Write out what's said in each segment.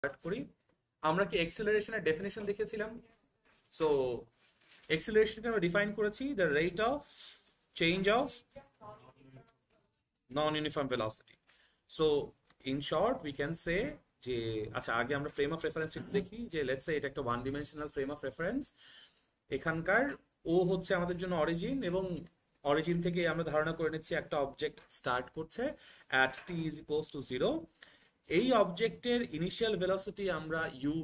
Start করি। আমরা কি এক্সেলারেশনের ডেফিনেশন দেখেছিলাম? সো এক্সেলারেশনকে আমরা ডিফাইন করেছি the rate of change of non uniform velocity. So in short we can say যে, আচ্ছা আগে আমরা ফ্রেম অফ রেফারেন্স দেখি যে লেটস সে এটা একটা one dimensional frame of reference. এখানকার ও হচ্ছে আমাদের জন্য অরিজিন, এবং অরিজিন থেকে আমরা ধারণা করে নিচ্ছি একটা অবজেক্ট স্টার্ট করছে at T is equals to 0। এই অবজেক্টের ইনিশিয়াল ভেলোসিটি আমরা ইউ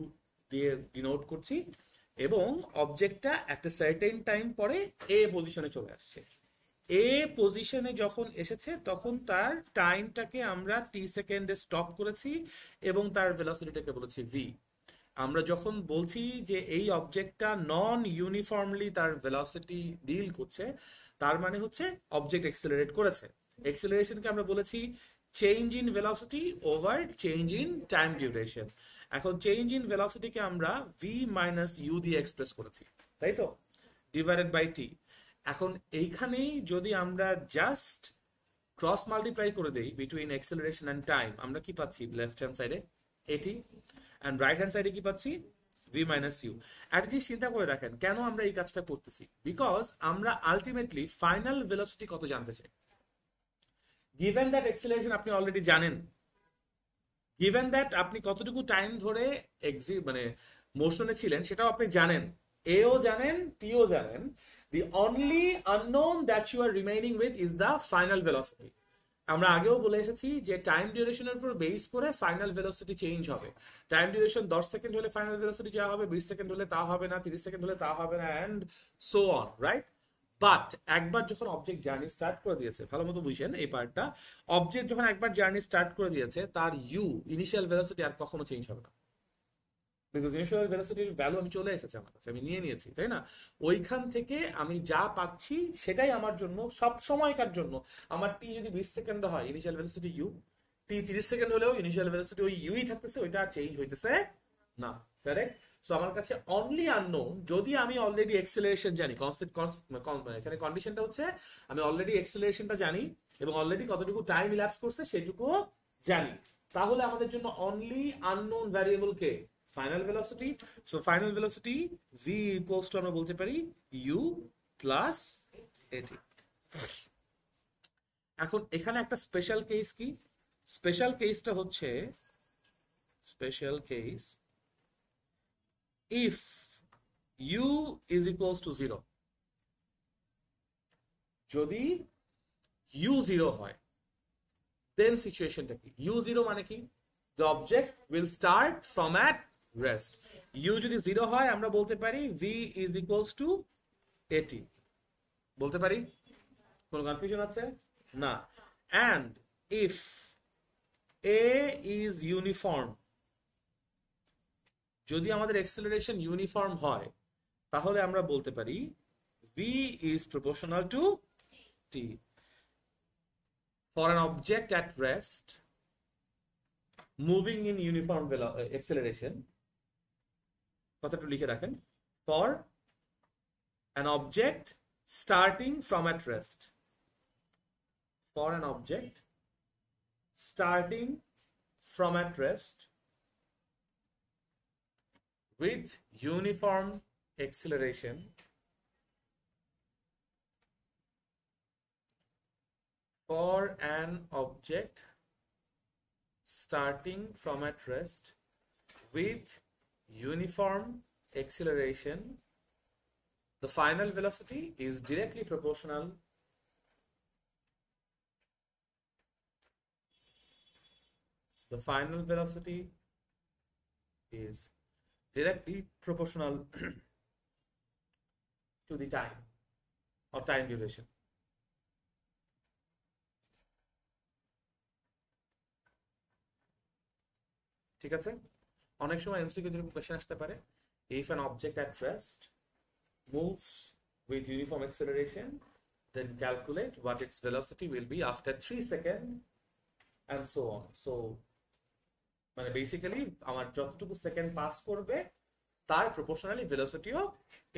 দিয়ে ডিনোট করছি, এবং অবজেক্টটা একটা সার্টেন টাইম পরে এ পজিশনে চলে আসছে। এ পজিশনে যখন এসেছে তখন তার টাইমটাকে আমরা টি সেকেন্ডে স্টপ করেছি এবং তার ভেলোসিটিটাকে বলেছি ভি। আমরা যখন বলছি যে এই অবজেক্টটা নন ইউনিফর্মলি তার ভেলোসিটি ডিল করছে, তার মানে হচ্ছে অবজেক্ট এক্সেলারেট করেছে। এক্সেলারেশনকে আমরা বলেছি change in velocity over change in time duration. এখন চেঞ্জ ইন ভেলোসিটিকে আমরা ভি মাইনাস ইউ দিয়ে এক্সপ্রেস করেছি, তাই তো, ডিভাইডেড বাই টি। এখন এইখানেই যদি আমরা জাস্ট ক্রস মাল্টিপ্লাই করে দেই বিটুইন এক্সেলারেশন অ্যান্ড টাইম, আমরা কি পাচ্ছি লেফট হ্যান্ড সাইডে এটি, অ্যান্ড রাইট হ্যান্ড সাইডে কি পাচ্ছি ভি মাইনাস ইউ। একটা জিনিস চিন্তা করে রাখেন কেন আমরা এই কাজটা করতেছি, বিকজ আমরা আলটিমেটলি ফাইনাল ভেলোসিটি কত জানতে চাই। গিভেন দ্যাট এক্সেলারেশন আপনি অলরেডি জানেন, গিভেন দ্যাট আপনি কতটুকু টাইম ধরে মানে মোশনে ছিলেন সেটাও আপনি জানেন, এও জানেন, টিও জানেন। The only unknown that you are remaining with is the final velocity. আমরা আগেও বলে এসেছি যে টাইম ডিউরেশনের উপর বেস করে ফাইনাল ভেলোসিটি চেঞ্জ হবে। টাইম ডিউরেশন 10 সেকেন্ড হলে ফাইনাল ভেলোসিটি যা হবে, 20 সেকেন্ড হলে তা হবে না, 30 সেকেন্ড হলে তা হবে না, and so on, right? But একবার যখন অবজেক্ট জার্নি স্টার্ট করে দিয়েছে, ভালো মতো বুঝেন এই পার্টটা, অবজেক্ট যখন একবার জার্নি স্টার্ট করে দিয়েছে তার ইউ ইনিশিয়াল ভেলোসিটি আর কখনো চেঞ্জ হবে না, বিকজ ইনিশিয়াল ভেলোসিটির ভ্যালু আমি চলে এসেছে আমার কাছে, আমি নিয়ে নিয়েছি, তাই না? ওইখান থেকে আমি যা পাচ্ছি সেটাই আমার জন্য সব সময়কার জন্য। আমার টি যদি 20 সেকেন্ড হয় initial velocity U, T 30 second হলেও ইনিশিয়াল ভেলোসিটি ওই ইউই থাকতেছে, ওইটা আর চেঞ্জ হইতেছে না, কারেক্ট? সো আমার কাছে অনলি আননোন যদি আমি অলরেডি এক্সেলারেশন জানি, এখানে কন্ডিশনটা হচ্ছে আমি অলরেডি এক্সেলারেশনটা জানি এবং অলরেডি কতটুকু টাইম ইল্যাপস করছে সেটুকু জানি, তাহলে আমাদের জন্য অনলি আননোন ভ্যারিয়েবল কে final velocity. So final velocity V equals two আমরা বলতে পারি ইউ প্লাস এটি। এখন এখানে একটা স্পেশাল কেস কি, স্পেশাল কেসটা হচ্ছে special case if U is equals to 0। যদি ইউ 0 হয় দেন সিচুয়েশনটা কি? ইউ 0 মানে কি? The object will start from at rest. U যদি 0 হয় আমরা বলতে পারি ভি ইজ ইকুয়ালস টু এটি, বলতে পারি? কোনো কনফিউশন আছে না? And if A is uniform, যদি আমাদের এক্সেলারেশন ইউনিফর্ম হয় তাহলে আমরা বলতে পারি V is proportional to T. For an object at rest moving in uniform acceleration, কথাটা লিখে রাখেন, for an object starting from at rest, for an object starting from at rest with uniform acceleration, for an object starting from at rest with uniform acceleration, the final velocity is directly proportional the final velocity is directly proportional to the time or time duration. ঠিক আছে? অনেক সময় MCQ এর question আসতে পারে, if an object at rest moves with uniform acceleration then calculate what its velocity will be after 3 seconds and so on. So মানে basically আমার যতটুকু সেকেন্ড পাস করবে তার প্রপোর্শনালি ভেলোসিটিও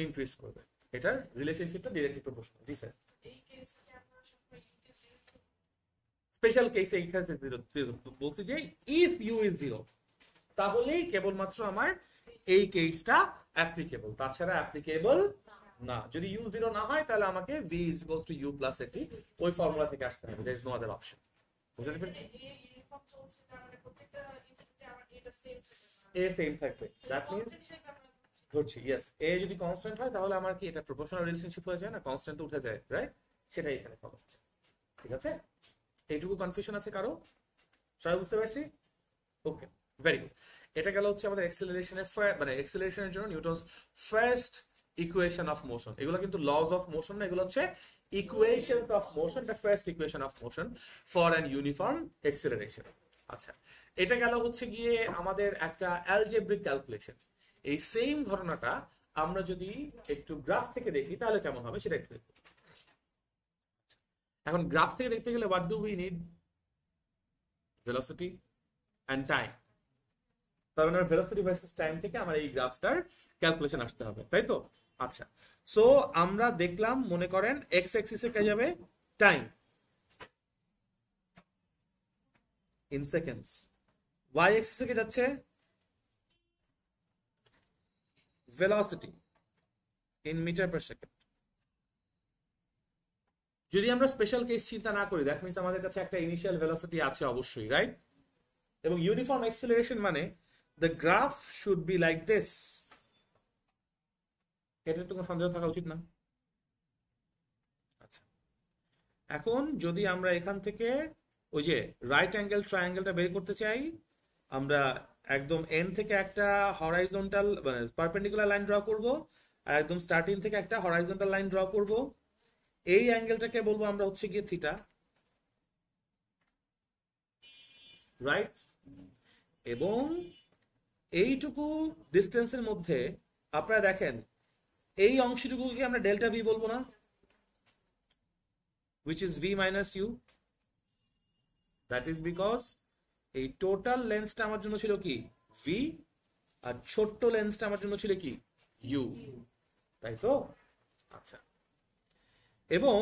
ইনক্রিজ করবে, এটার রিলেশনশিপটা ডাইরেক্টলি প্রপোর্শনাল। জি স্যার, স্পেশাল কেসে এইখানে বলছি যে ইফ ইউ ইজ 0, তাহলেই কেবলমাত্র আমার এই কেসটা অ্যাপ্লিকেবল, তাছাড়া অ্যাপ্লিকেবল না। যদি ইউ জিরো না হয় তাহলে আমাকে V is equals to you plus A T ওই ফর্মুলা থেকে আসতে হবে, there is no other option. বুঝতে পেরেছি? এ সেম থাকবে, দ্যাট মিন্স ধরছি ইয়েস এ যদি কনস্ট্যান্ট হয় তাহলে আমার কি এটা প্রপোর্শনাল রিলেশনশিপ হয়ে যায় না, কনস্ট্যান্ট উঠে যায়, রাইট? সেটাই এখানে ফলো হচ্ছে। ঠিক আছে, এইটুকু কনফিউশন আছে কারো? সবাই বুঝতে পারছি? ওকে, ভেরি গুড। এটা গেল হচ্ছে আমাদের এক্সেলারেশনের মানে এক্সেলারেশনের জন্য Newton's first equation of motion. এগুলো কিন্তু লজ অফ মোশন না, এগুলো হচ্ছে equation of motion, the first equation of motion for an uniform acceleration. আচ্ছা, এটা গেল হচ্ছে গিয়ে আমাদের একটা অ্যালজেব্রিক ক্যালকুলেশন। এই সেম ঘটনাটা আমরা যদি একটু গ্রাফ থেকে দেখি তাহলে কেমন হবে সেটা একটু দেখি। এখন গ্রাফ থেকে দেখতে গেলে what do we need? Velocity and time. তার মানে ভেলোসিটি ভার্সেস টাইম থেকে আমার এই গ্রাফটার ক্যালকুলেশন আসতে হবে, তাই তো? আচ্ছা, সো আমরা দেখলাম, মনে করেন এক্স অ্যাক্সিসে কে যাবে টাইম ইন সেকেন্ডস, ওয়াই অ্যাক্সিসে কে যাচ্ছে velocity in metre per second. যদি আমরা স্পেশাল কেস চিন্তা না করি, দ্যাট মিন্স আমাদের কাছে একটা ইনিশিয়াল ভেলোসিটি আছে অবশ্যই, রাইট? এবং ইউনিফর্ম অ্যাক্সিলারেশন মানে the graph should be like this. এটা তো কোনো সন্দেহ থাকা উচিত না। আচ্ছা, এখন যদি আমরা এখান থেকে ওই যে রাইট অ্যাঙ্গেল ট্রায়াঙ্গেলটা বের করতে চাই, আমরা একদম এন থেকে একটা হরাইজন্টাল মানে পারপেন্ডিকুলার লাইন ড্র করব, আর একদম স্টার্টিং থেকে একটা হরাইজন্টাল লাইন ড্র করব। এই অ্যাঙ্গেলটাকে বলবো আমরা হচ্ছে গিয়ে থিটা, রাইট? এবং এইটুকু ডিস্টেন্সের মধ্যে আপনারা দেখেন এই অংশটুকুকে আমরা ডেল্টা ভি বলবো না, which is v minus u? that is because এই টোটাল লেন্সটা আমার জন্য ছিল কি v, আর ছোট্ট লেন্সটা আমার জন্য ছিল কি u, তাই তো? আচ্ছা, এবং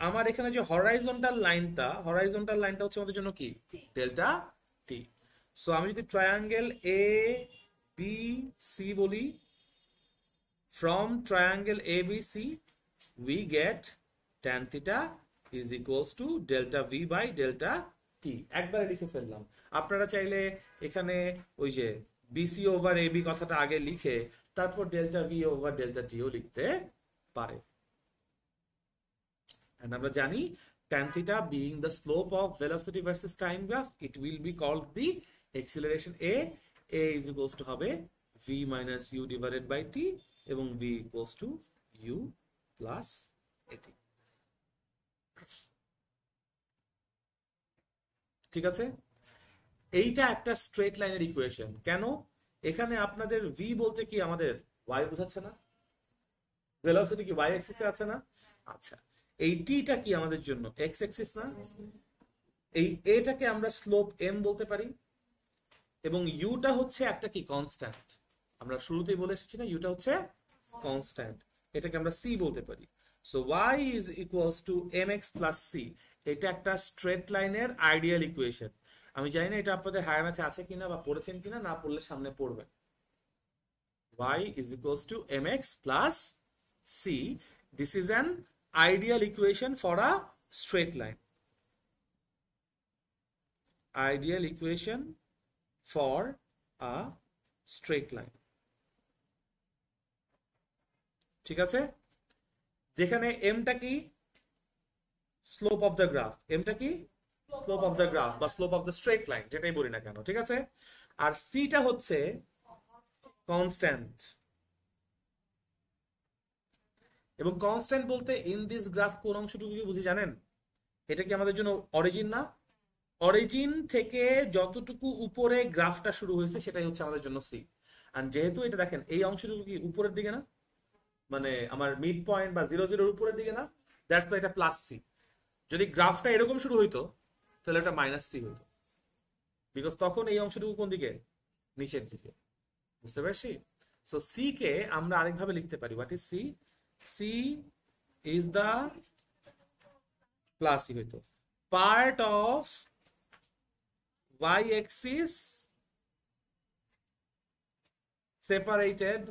আমার এখানে যে হরাইজন্টাল লাইনটা হচ্ছে আমাদের জন্য কি ডেল্টা টি। সো আমি যদি ট্রায়াঙ্গেল এ বি সি বলি, from triangle ABC we get tan theta is equals to delta V by delta T। একবারে লিখে ফেললাম। আপনারা চাইলে এখানে ওই যে BC over AB কথাটা আগে লিখে তারপর delta V over delta T ও লিখতে পারে। and আমরা জানি tan theta being the slope of velocity versus time graph, it will be called the acceleration A is equals to হবে V minus U divided by T এবং v equals to u plus at। ঠিক আছে, এইটা একটা straight লাইনের equation. কেন? এখানে আপনাদের v বলতে কি আমাদের y বোঝাচ্ছে না, ভেলোসিটি কি y অ্যাক্সিসে আছে না? আচ্ছা, এই t টা কি আমাদের জন্য x অ্যাক্সিস না? এই a টাকে আমরা স্লোপ m বলতে পারি, এবং u টা হচ্ছে একটা কি কনস্ট্যান্ট। আমরা শুরুতেই বলে এসেছি না, u টা হচ্ছে কনস্ট্যান্ট, এটাকে আমরা c বলতে পারি। So y is equals to mx plus c, এটা একটা স্ট্রেট লাইনের আইডিয়াল ইকুয়েশন। আমি জানি না এটা আপনাদের হায়ার ম্যাথে আছে কিনা বা পড়েছেন কিনা, না পড়লে সামনে পড়বেন। y is equals to mx plus c, this is an ideal equation for a straight line, ideal equation for a straight line। ঠিক আছে, যেখানে এমটা কি স্লোপ অফ দ্য গ্রাফ, এমটা কি স্লোপ অফ দ্য গ্রাফ বা slope of the straight line, যেটাই বলি না কেন, ঠিক আছে? আর সিটা হচ্ছে কনস্ট্যান্ট। এবং কনস্ট্যান্ট বলতে ইন দিস গ্রাফ কোন অংশটুকু কি বুঝি জানেন? এটা কি আমাদের জন্য অরিজিন না? অরিজিন থেকে যতটুকু উপরে গ্রাফটা শুরু হয়েছে সেটাই হচ্ছে আমাদের জন্য সি। আর যেহেতু এটা দেখেন এই অংশটুকু কি উপরের দিকে না, মানে আমার মিড পয়েন্ট বা 0 0 উপরের দিকে না, দ্যাটস ওয়াই এটা প্লাস সি। যদি গ্রাফটা এরকম শুরু হইতো তাহলে এটা মাইনাস সি হইতো, বিকজ তখন এই অংশটুকু কোন দিকে, নিচের দিকে। বুঝতে পারছি? সো সি কে আমরা আরেকভাবে লিখতে পারি, what is C? C is the plus C হইতো part of y axis separated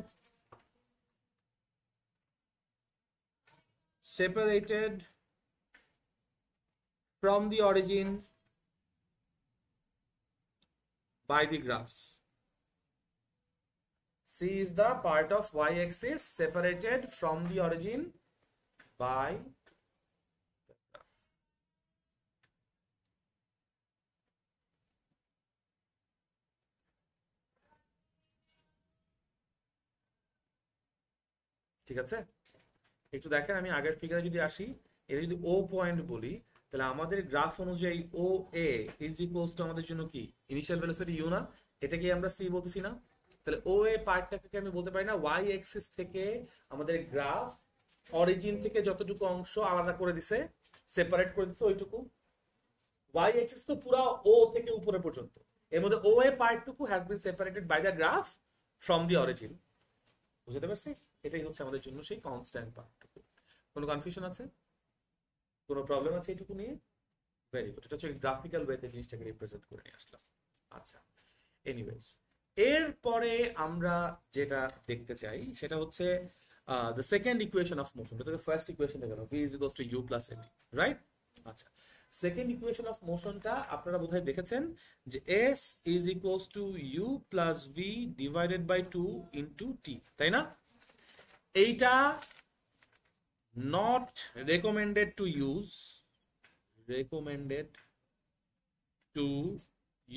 from the origin by the graph. C is the part of y-axis separated from the origin by the graph. ঠিক আছে, একটু দেখেন আমি আগের ফিগারে যদি আসি, এটা যদি ও পয়েন্ট বলি, তাহলে আমাদের গ্রাফ অনুযায়ী ও এ ইজ ইকুয়ালস টু আমাদের জন্য কি ইনিশিয়াল ভেলোসিটি ইউ না, এটাকে আমরা সি বলতেছি না? তাহলে ও এ পার্টটাকে আমি বলতে পারি না ওয়াই এক্সিস থেকে আমাদের গ্রাফ অরিজিন থেকে যতটুকু অংশ আলাদা করে দিছে, সেপারেট করে দিছে ওইটুকু, ওয়াই এক্সিস তো পুরো ও থেকে উপরে পর্যন্ত, এর মধ্যে ও এ পার্টটুকু has been separated by the graph from the origin. বুঝতে পারছি? এটাই হচ্ছে আমাদের জন্য সেই কনস্ট্যান্ট পার্টটুকু। কোনো কনফিউশন আছে, কোনো প্রবলেম আছে এটুকু নিয়ে? ভেরি গুড, এটা হচ্ছে গ্রাফিক্যাল ওয়েতে জিনিসটাকে রিপ্রেজেন্ট করে নিয়ে আসলাম। আচ্ছা, এনিওয়েজ, এরপরে আমরা যেটা দেখতে চাই সেটা হচ্ছে the second equation of motion. এটা তো ফার্স্ট ইকুয়েশন গেল, v is equals to u plus at, right? আচ্ছা, সেকেন্ড ইকুয়েশন অফ মোশনটা আপনারা বোধহয় দেখেছেন যে s is equals to u plus v divided by 2 into t, তাই না? এইটা not recommended to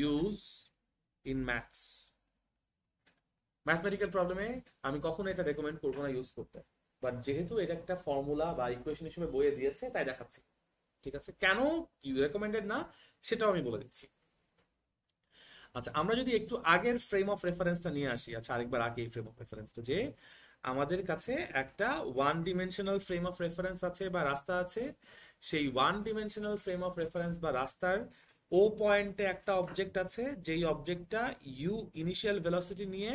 use in maths. Mathematical প্রবলেমে আমি কখনো এটা রেকমেন্ড করবো না ইউজ করতে, বাট যেহেতু এটা একটা ফর্মুলা বা ইকুয়েশন হিসেবে বইয়ে দিয়েছে তাই দেখাচ্ছি। ঠিক আছে, কেন রেকমেন্ডেড না সেটাও আমি বলে দিচ্ছি। আচ্ছা, আমরা যদি একটু আগের ফ্রেম অফ রেফারেন্সটা নিয়ে আসি, আচ্ছা আরেকবার আগে এই ফ্রেম অফ রেফারেন্সটা, যে আমাদের কাছে একটা one dimensional frame of reference আছে বা রাস্তা আছে, সেই one dimensional frame of reference বা রাস্তার ও পয়েন্টে একটা অবজেক্ট আছে, যেই অবজেক্টটা ইউ ইনিশিয়াল ভেলোসিটি নিয়ে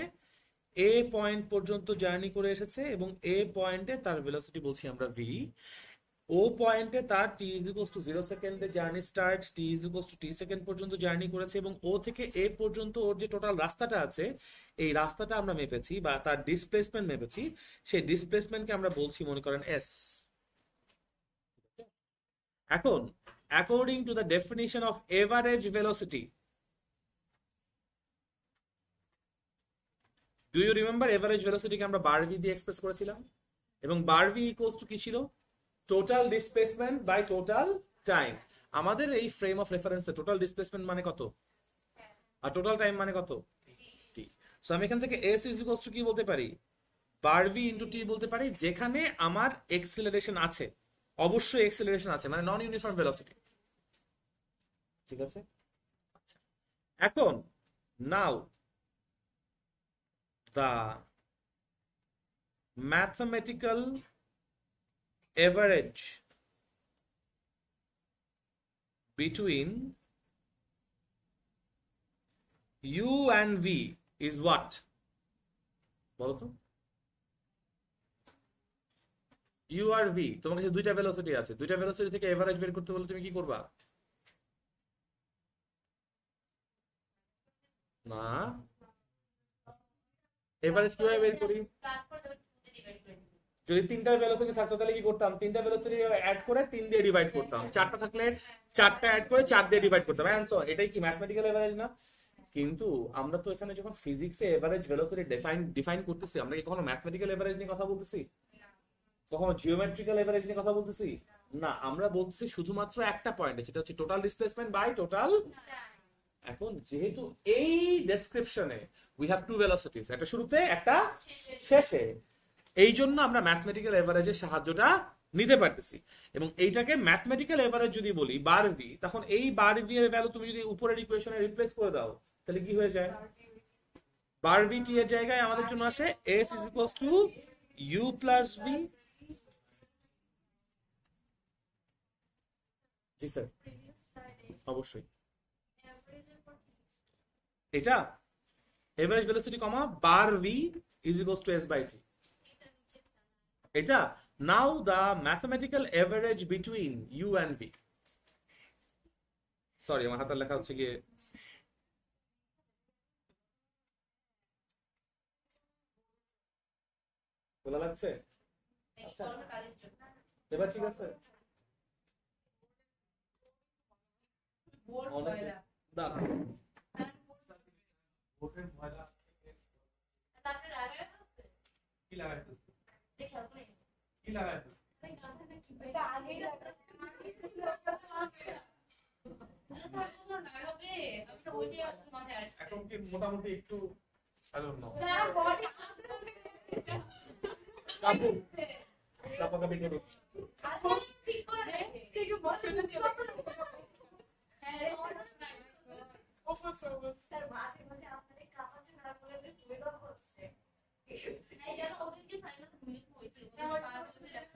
এ পয়েন্ট পর্যন্ত জার্নি করে এসেছে, এবং এ পয়েন্টে তার ভেলোসিটি বলছি আমরা ভি, ও পয়েন্টে তার টি ইজ ইকুয়ালস টু 0 সেকেন্ডে journey start, T is equals two T second পর্যন্ত জার্নি করেছে, এবং ও থেকে এ পর্যন্ত ওর যে টোটাল রাস্তাটা আছে, এই রাস্তাটা আমরা মেপেছি বা তার ডিসপ্লেসমেন্ট মেপেছি, সেই ডিসপ্লেসমেন্টকে আমরা বলছি মনে করেন এস। এখন according to the definition of average velocity, do you remember average ভেলোসিটিকে আমরা বার ভি দিয়ে এক্সপ্রেস করেছিলাম, এবং বার ভি ইকুয়ালস টু কি ছিল? Total displacement by total time. আমাদের এই ফ্রেম অফ রেফারেন্সে টোটাল ডিসপ্লেসমেন্ট মানে কত আর টোটাল টাইম মানে কত? টি। সো আমি এখান থেকে এস ইজ ইকুয়ালস টু কি বলতে পারি? বার ভি ইন্টু টি বলতে পারি, যেখানে আমার এক্সিলারেশন আছে, অবশ্যই এক্সিলারেশন আছে, মানে নন ইউনিফর্ম ভেলোসিটি। ঠিক আছে, আচ্ছা, এখন নাও the mathematical average between u and v is what? বলো তো, u আর v, তোমার কাছে দুইটা ভেলোসিটি আছে, দুইটা ভেলোসিটি থেকে এভারেজ বের করতে বলে তুমি কি করবা? না, এভারেজ কিভাবে বের করি? যদি তিনটা ভেলোসিটি থাকতো তাহলে কি করতাম? তিনটা ভেলোসিটি অ্যাড করে 3 দিয়ে ডিভাইড করতাম, চারটা থাকলে চারটা অ্যাড করে 4 দিয়ে ডিভাইড করতাম, অ্যান্সার। এটাই কি ম্যাথমেটিক্যাল এভারেজ না? কিন্তু আমরা তো এখানে যখন ফিজিক্সে এভারেজ ভেলোসিটি ডিফাইন করতেছি, আমরা কি কখনো ম্যাথমেটিক্যাল এভারেজ নিয়ে কথা বলতেছি? কখনো জিওমেট্রিক্যাল এভারেজ নিয়ে কথা বলতেছি না, আমরা বলতেছি শুধুমাত্র একটা পয়েন্টে, সেটা হচ্ছে টোটাল ডিসপ্লেসমেন্ট বাই টোটাল। এখন যেহেতু এই ডেসক্রিপশনে উই হ্যাভ টু ভেলোসিটিস, একটা শুরুতে একটা শেষে, এই জন্য আমরা ম্যাথমেটিক্যাল এভারেজের সাহায্যটা নিতে পারতেছি। এবং এইটাকে ম্যাথমেটিক্যাল এভারেজ যদি বলি বার ভি, তখন এই বার ভি এর ভ্যালু তুমি যদি উপরের ইকুয়েশনে রিপ্লেস করে দাও, তাহলে কি হয়ে যায়? বার ভি টি এর জায়গায় আমাদের জন্য আসে S is equals to you plus V. জি স্যার, অবশ্যই। এটা average velocity comma bar V is equals to S by T, এটা। Now the mathematical average between U and V, sorry আমার হাতের লেখা হচ্ছে গিয়ে খোলা লাগছে? আচ্ছা, এবার ঠিক আছে? এখন কি মোটামুটি একটু কাপাকাপি করুন।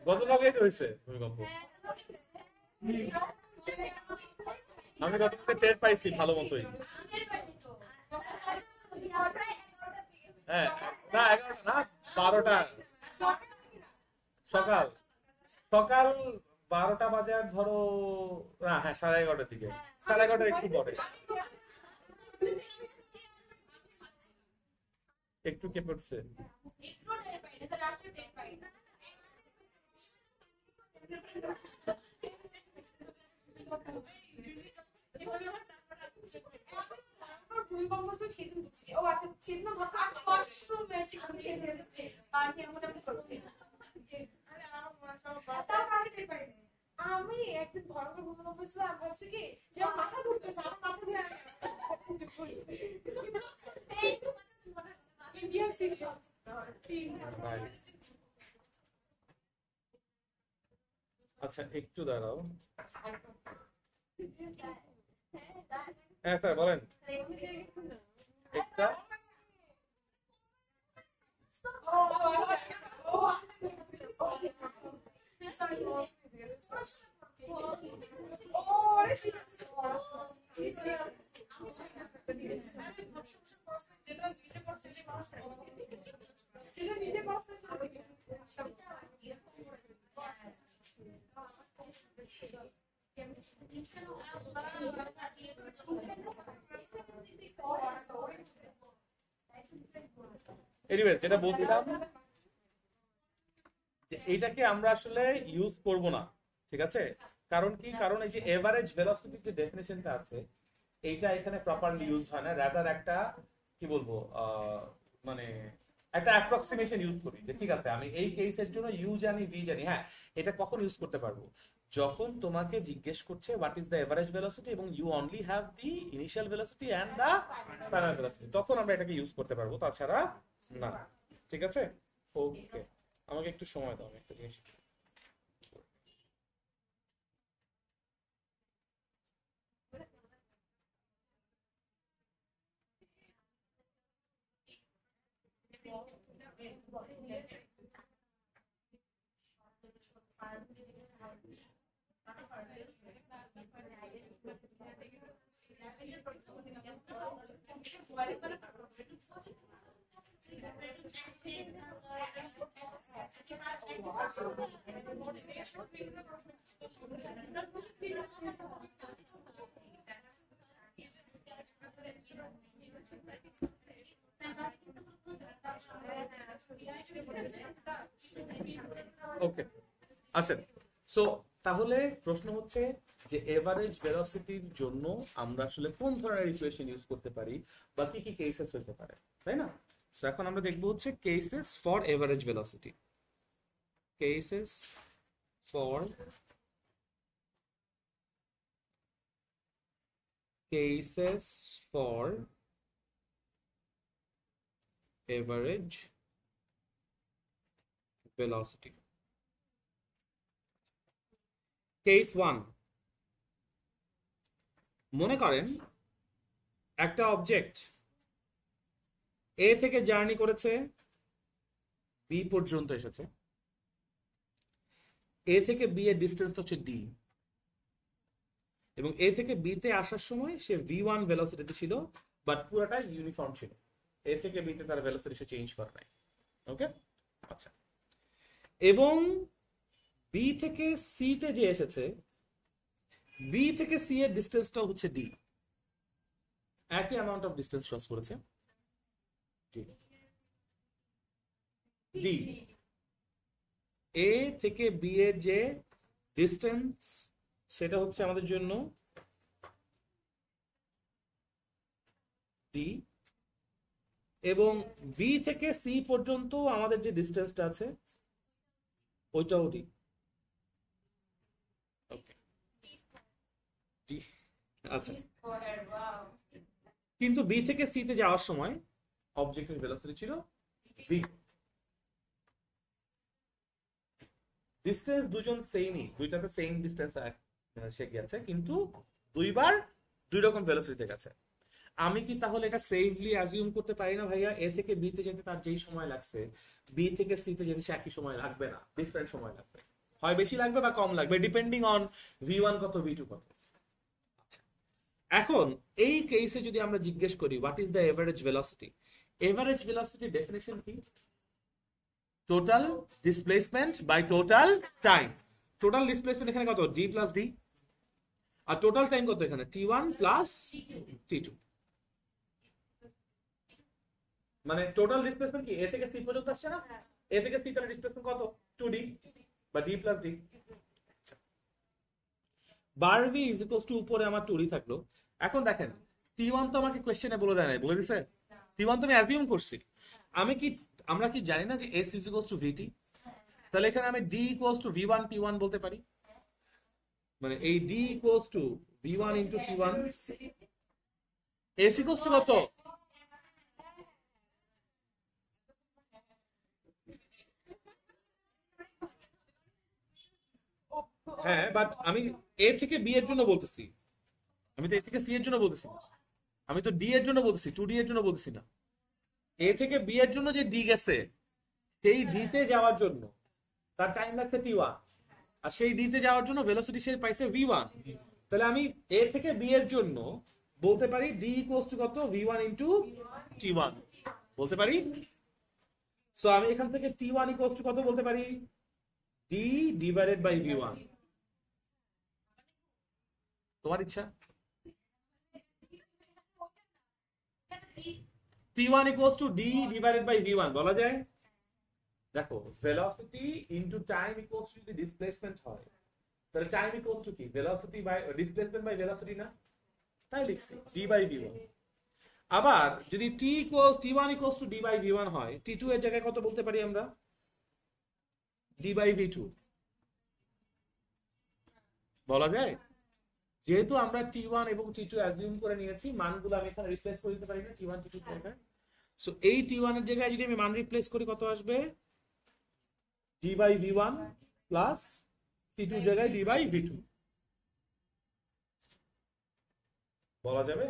গতকালই তো হয়েছে ভূমিকম্প। আমি গতকালকে টের পাইছি ভালো মতোই। হ্যাঁ, না 11টা না, 12টা সকাল সকাল 12টা বাজে, আর ধরো না, হ্যাঁ 11:30টার দিকে, 11:30টার একটু পরে একটু কেঁপে উঠছে। আমি একদিন ভয়ঙ্কর ভূমিকম্প ছিল, আমি ভাবছি কি যে আমার মাথা ঘুরতেছে, আমার মাথা ঘুরে আচ্ছা একটু দাঁড়াও। হ্যাঁ স্যার বলেন। একটা এনিওয়েজ যেটা বলছিলাম যে এইটাকে আমরা আসলে ইউজ করব না, ঠিক আছে? কারণ কি, কারণ এই যে এভারেজ ভেলোসিটির যে ডেফিনিশনটা আছে এইটা এখানে প্রপারলি ইউজ হয় না, রাদার একটা কি বলবো মানে একটা অ্যাপ্রক্সিমেশন ইউজ করি যে ঠিক আছে আমি এই কেসের জন্য ইউ জানি ভি জানি। হ্যাঁ, এটা কখন ইউজ করতে পারবো? যখন তোমাকে জিজ্ঞেস করছে what is the average velocity এবং you only have the initial velocity and the final velocity, তখন আমরা এটাকে ইউজ করতে পারবো, তাছাড়া না। ঠিক আছে, ওকে, আমাকে একটু সময় দাও, আমি একটা জিনিস। ওকে আসেন। সো তাহলে প্রশ্ন হচ্ছে যে এভারেজ ভেলোসিটির জন্য আমরা আসলে কোন ধরনের ইকুয়েশন ইউজ করতে পারি বা কি কি কেসেস হতে পারে, তাই না? সো এখন আমরা দেখবো হচ্ছে cases for average velocity. Cases for average velocity. Case 1, মনে করেন একটা অবজেক্ট এ থেকে জার্নি করেছে, বি পর্যন্ত এসেছে। এ থেকে বি এর ডিস্টেন্সটা হচ্ছে ডি, এবং এ থেকে বি তে আসার সময় সে v1 ভেলোসিটিতে ছিল, বাট পুরোটা ইউনিফর্ম ছিল। এ থেকে বি তে তার ভেলোসিটি সে চেঞ্জ করে নাই। ওকে, আচ্ছা। এবং বি থেকে সি তে যে এসেছে, বি থেকে সি এর ডিস্টেন্সটা হচ্ছে ডি, একই অ্যামাউন্ট অফ ডিস্টেন্স ক্রস করেছে ডি। এ থেকে বি এর যে ডিস্টেন্স সেটা হচ্ছে আমাদের জন্য ডি, এবং বি থেকে সি পর্যন্ত আমাদের যে ডিস্টেন্সটা আছে ওইটাও ডি। ওকে, ডি। আচ্ছা, কিন্তু বি থেকে সি তে যাওয়ার সময় অবজেক্টের ভেলোসিটি ছিল ভি। ডিস্টেন্স দুজন সেমই, দুইটাতে সেম ডিস্টেন্স সে গেছে, কিন্তু দুইবার দুই রকম ভেলোসিটিতে গেছে। আমি কি তাহলে এটা সেফলি অ্যাজিউম করতে পারি না ভাইয়া এ থেকে বি তে যেতে তার যেই সময় লাগছে বি থেকে সি তে যেতে সে একই সময় লাগবে না, ডিফারেন্ট সময় লাগবে, হয় বেশি লাগবে বা কম লাগবে, ডিপেন্ডিং অন ভি1 কত ভি2 কত। আচ্ছা, এখন এই কেসে যদি আমরা জিজ্ঞেস করি what is the average velocity, average velocity definition কি? Total displacement by total time. Total displacement এখানে কত? D plus D. আর টোটাল টাইম কত এখানে? T one plus T two. মানে টোটাল ডিসপ্লেসমেন্ট কি এ থেকে সি পর্যন্ত আসছে না? এ থেকে সি তার ডিসপ্লেসমেন্ট কত? 2d বা d plus d। Bar v is equals two, উপরে আমার 2d থাকলো। এখন দেখেন t1 তো আমাকে কোশ্চেনে বলে দেয় নাই, বলে দিছে t1 তো আমি অ্যাজিউম করছি। আমরা কি জানি না যে s is equals two vt? তাহলে এখানে আমি d equals to v1 t1 বলতে পারি। মানে এই d equals to v1 into t1, s equals to কত? হ্যাঁ, বাট আমি এ থেকে বি এর জন্য বলতেছি, আমি তো এ থেকে সি এর জন্য বলতেছি না, আমি তো ডি এর জন্য বলতেছি, 2d এর জন্য বলতেছি না। এ থেকে বি এর জন্য যে ডি গেছে সেই ডি তে যাওয়ার জন্য তার টাইম লাগছে t1, আর সেই ডি তে যাওয়ার জন্য ভেলোসিটি সে পাইছে v1। তাহলে আমি এ থেকে বি এর জন্য বলতে পারি ডি ইকুয়ালস টু কত? v1 ইনটু t1 বলতে পারি। সো আমি এখান থেকে t1 ইকুয়ালস টু কত বলতে পারি? d divided by v1। তোমার ইচ্ছা। t1 equals to d divided by v1 বলা যায়। দেখো velocity into time equals to যদি displacement হয় তাহলে time equals to কি? velocity by displacement by velocity না? তাই লিখছি d by v1। আবার যদি t1 equals to d by v1 হয়, t2 এর জায়গায় কত বলতে পারি আমরা? d by v2 বলা যায়। যেহেতু আমরা t1 এবং t2 অ্যাজিউম করে নিয়েছি, মানগুলো আমি এখানে রিপ্লেস করে দিতে পারি না t1 t2 এর জায়গায়। সো এই t1 এর জায়গায় যদি আমি মান রিপ্লেস করি কত আসবে? d by v1 plus t2 এর জায়গায় d by v2 বলা যাবে।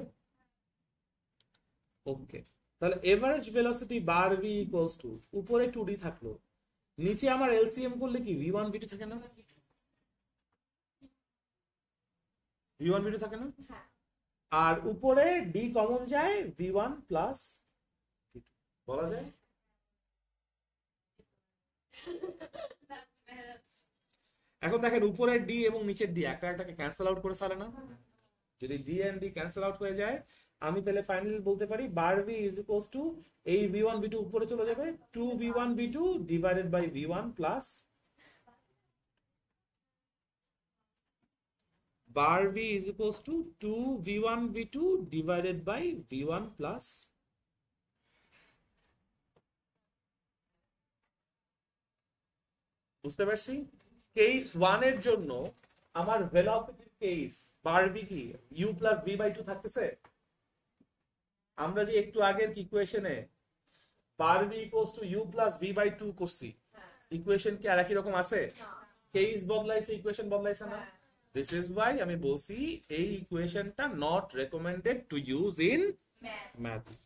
ওকে, তাহলে এভারেজ ভেলোসিটি বার v ইকুয়ালস টু, উপরে 2d থাকলো, নিচে আমার এলসিএম করলে কি v1 v2 থাকে না? v1 v2 থাকে না? আর উপরে d কমন যায়, v1 প্লাস v2 বলা যায়। এখন দেখেন উপরের d এবং নিচের d একটা একটাকে ক্যান্সেল আউট করে ফেলে না? যদি d and d cancel out হয়ে যায়, আমি তাহলে ফাইনালি বলতে পারি bar v is equals to, এই v1 v2 উপরে চলে যাবে, 2v1 v2 divided by v1 plus bar v is equals to 2v1 v2 divided by v1 plus বুঝতে পারছি। কেস 1 এর জন্য আমার ভেলোসিটির কেস বার v কি u প্লাস v বাই 2 থাকতেছে। আমরা যে একটু আগের ইকুয়েশনে bar v equals to u plus v by 2 করছি, ইকুয়েশন কি আর একই রকম আছে? কেস বদলাইছে, ইকুয়েশন বদলাইছে না? This is why আমি বলছি এই ইকুয়েশনটা not recommended to use in maths.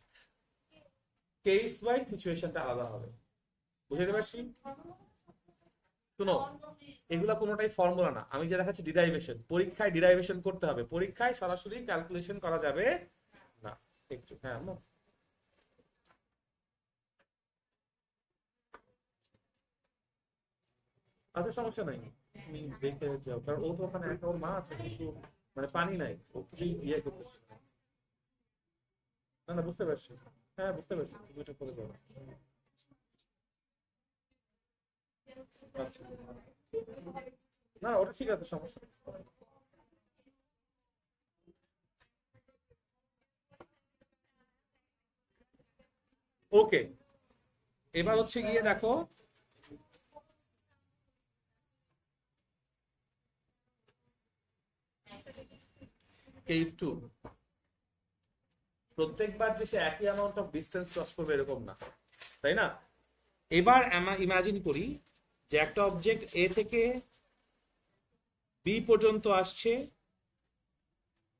Case wise সিচুয়েশনটা আলাদা হবে, বুঝতে পারছি? শুনো, এগুলা কোনোটাই ফর্মুলা না, আমি যে দেখাচ্ছি ডিরাইভেশন। পরীক্ষায় ডিরাইভেশন করতে হবে, পরীক্ষায় সরাসরি ক্যালকুলেশন করা যাবে না। একটু হ্যাঁ, আচ্ছা সমস্যা নাই, তুমি দেখে যাও, কারণ ও তো ওখানে একটা ওর মা আছে, কিন্তু মানে পানি নাই, ও খুবই ইয়ে করতেছে। না না, বুঝতে পারছি, হ্যাঁ বুঝতে পারছি, দুটো করে যাও। আচ্ছা, না ওটা ঠিক আছে, সমস্যা নেই। ওকে, এবার হচ্ছে গিয়ে দেখো কেস 2। প্রত্যেকবার যে সে একই অ্যামাউন্ট অফ ডিস্টেন্স ক্রস করবে এরকম না, তাই না? এবার ইমাজিন করি যে একটা অবজেক্ট এ থেকে বি পর্যন্ত আসছে,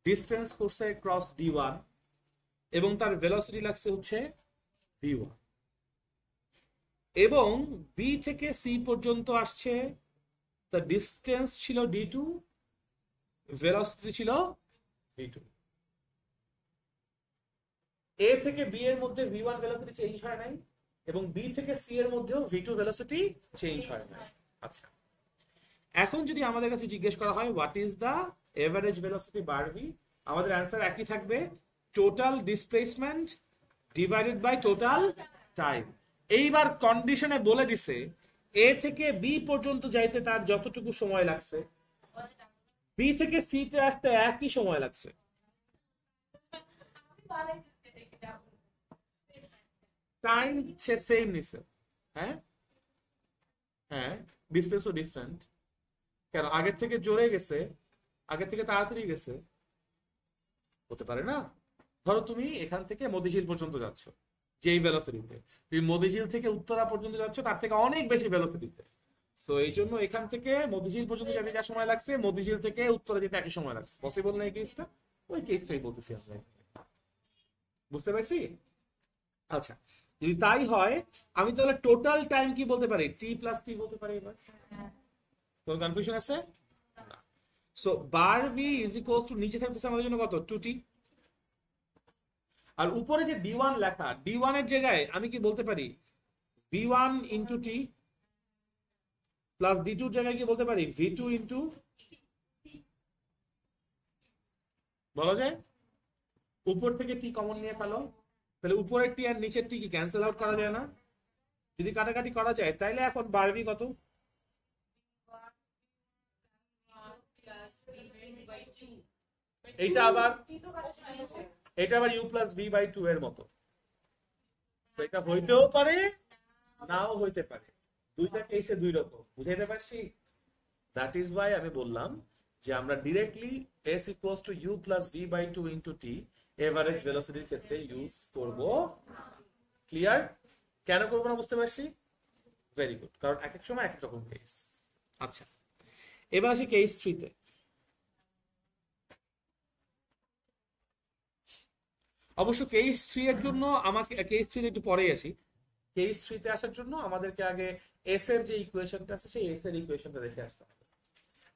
ডিস্টেন্স করছে ক্রস d1 এবং তার ভেলোসিটি লাগছে হচ্ছে v1, এবং বি থেকে সি পর্যন্ত আসছে, তার ডিস্টেন্স ছিল d2, ভেলোসিটি ছিল v2। এ থেকে বি এর মধ্যে v1 ভেলোসিটি চেঞ্জ হয় নাই এবং বি থেকে সি এর মধ্যেও v2 ভেলোসিটি চেঞ্জ হয় নাই। আচ্ছা, এখন যদি আমাদের কাছে জিজ্ঞেস করা হয় what is the average velocity bar V, আমাদের অ্যান্সার একই থাকবে, total displacement divided by total time. এইবার কন্ডিশনে বলে দিছে এ থেকে বি পর্যন্ত যাইতে তার যতটুকু সময় লাগছে, বি থেকে সি তে আসতে একই সময় লাগছে। টাইম সে সেম নিছে, হ্যাঁ হ্যাঁ, ডিস্টেন্সও ডিফারেন্ট। কেন, আগের থেকে জোরে গেছে, আগের থেকে তাড়াতাড়ি গেছে, হতে পারে না? ধরো তুমি এখান থেকে মতিঝিল পর্যন্ত যাচ্ছ যেই ভেলোসিটিতে, তুমি মতিঝিল থেকে উত্তরা পর্যন্ত যাচ্ছ তার থেকে অনেক বেশি ভেলোসিটিতে। সো এই জন্য এখান থেকে মতিঝিল পর্যন্ত যেতে যা সময় লাগছে, মতিঝিল থেকে উত্তরা যেতে একই সময় লাগছে। পসিবল না এই কেসটা? ওই কেসটাই বলতেছি আমরা, বুঝতে পারছি? আচ্ছা, যদি তাই হয় আমি তাহলে টোটাল টাইম কি বলতে পারি? টি প্লাস টি বলতে পারি। এবার কোনো কনফিউশন আছে? So bar V is equals two, নিচে থাকতেছে আমাদের জন্য কত, 2t, আর উপরে যে d1 লেখা, d1 এর জায়গায় আমি কি বলতে পারি v1 into T, plus d2 এর জায়গায় কি বলতে পারি v2 ইন্টু, বলা যায়? উপর থেকে টি কমন নিয়ে ফেলো, তাহলে উপরের টি আর নিচের টি কি ক্যান্সেল আউট করা যায় না? যদি কাটাকাটি করা যায় তাহলে এখন বার ভি কত? এইটা আবার u প্লাস v বাই 2 এর মতো। এটা হইতেও পারে নাও হইতে পারে, দুইটা কেসে দুই রকম। বুঝাইতে পারছি? দ্যাট ইজ ওয়াই আমি বললাম যে আমরা directly s equals to u plus v by 2 into t average ভেলোসিটির ক্ষেত্রে ইউজ করব। ক্লিয়ার? কেন করবো না বুঝতে পারছি? ভেরি গুড, কারণ এক এক সময় এক এক রকম কেস। আচ্ছা, এবার আসি কেস 3 তে। অবশ্য কেস 3 এর জন্য আমাকে, কেস 3 একটু পরেই আসি। কেস 3 তে আসার জন্য আমাদেরকে আগে এস এর যে ইকুয়েশনটা আছে সেই এস এর ইকুয়েশনটা দেখে আসতে হবে।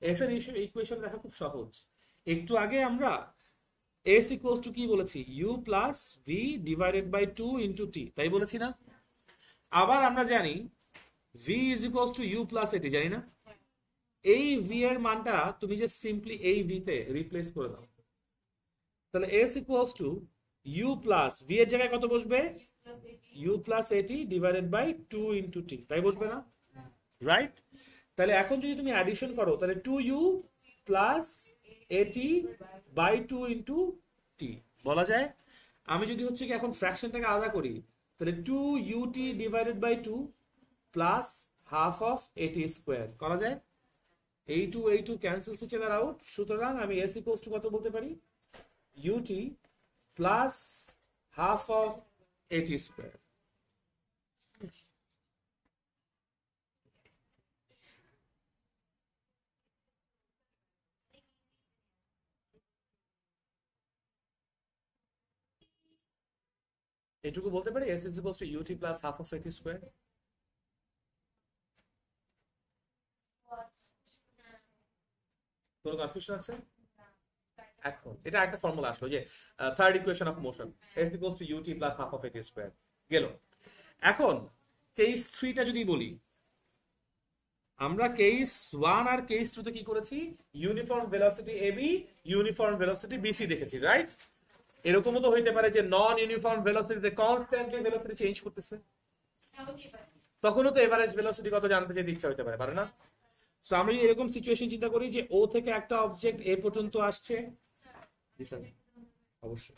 এস এর ইকুয়েশন দেখা খুব সহজ। একটু আগে আমরা এস ইকুয়ালস টু কি বলেছি, U plus V divided by 2 into T, তাই বলেছি না? আবার আমরা জানি V is equals to you plus A T, জানি না? এই ভি এর মানটা তুমি যে সিম্পলি এই ভি তে রিপ্লেস করে দাও, তাহলে S equals to you plus V এর জায়গায় কত বসবে, U plus A T divided by 2 into T, তাই বসবে না? রাইট? তাহলে এখন যদি তুমি অ্যাডিশন করো তাহলে 2u প্লাস এটি বাই 2 ইন্টু টি বলা যায়। আমি যদি হচ্ছে কি এখন ফ্র্যাকশনটাকে আলাদা করি, তাহলে 2ut divided by 2 plus half of A T square করা যায়। এই two cancel each other out, সুতরাং আমি s ইকুয়ালস টু কত বলতে পারি, ut plus half of A T square. এটুকু বলতে পারি s is equals to ut plus half of at square। কোনো কনফিউশন আছে? এখন এটা একটা ফর্মুলা আসলো যে third equation of motion, s equals to ut plus half of at square গেল। এখন কেস 3 টা যদি বলি, আমরা কেস 1 আর কেস 2 তে কি করেছি, uniform velocity A B, uniform velocity B C দেখেছি, রাইট? এরকমও তো হইতে পারে যে নন ইউনিফর্ম ভেলোসিটিতে কনস্ট্যান্টলি ভেলোসিটি চেঞ্জ করতেছে, তখনও তো এভারেজ ভেলোসিটি কত জানতে চাইতে ইচ্ছা হতে পারে, পারে না? সো আমরা যদি এরকম সিচুয়েশন চিন্তা করি যে ও থেকে একটা অবজেক্ট এ পর্যন্ত আসছে। জি স্যার, অবশ্যই।